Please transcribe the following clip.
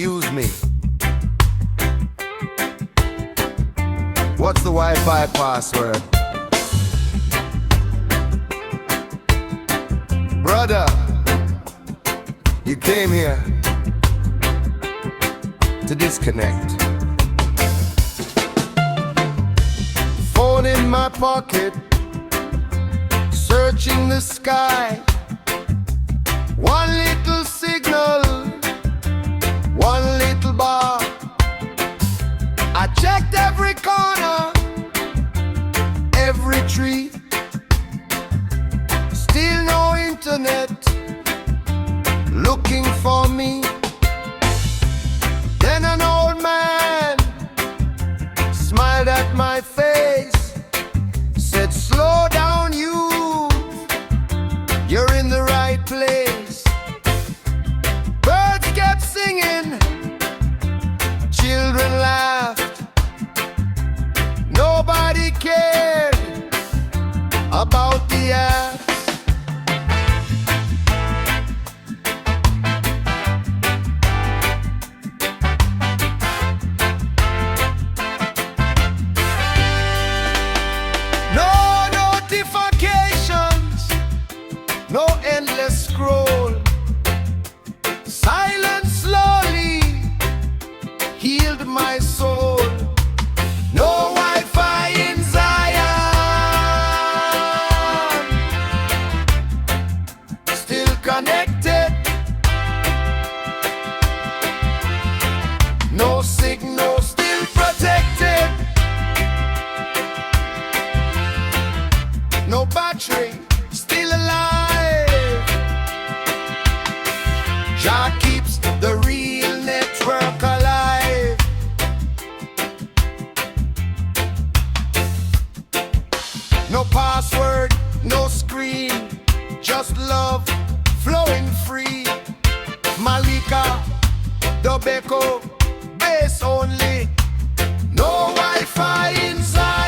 Excuse me. What's the Wi-Fi password? Brother, you came here to disconnect. Phone in my pocket, searching the sky. One little signal, one little bar. I checked every corner, every tree. Still no internet looking for me. Then an old man smiled at my face, said, "Slow down, youth, you're in the right place." Birds kept singing, children laughed. Nobody cared about the apps. No notifications, no endless scroll. Silence slowly healed my soul. No Wi-Fi in Zion, still connected. No signal, still protected. No battery, still alive. Jah keeps the real network alive. No password, no screen, just love flowing free. Melodica, Jamaican, bass only. No Wi-Fi inside.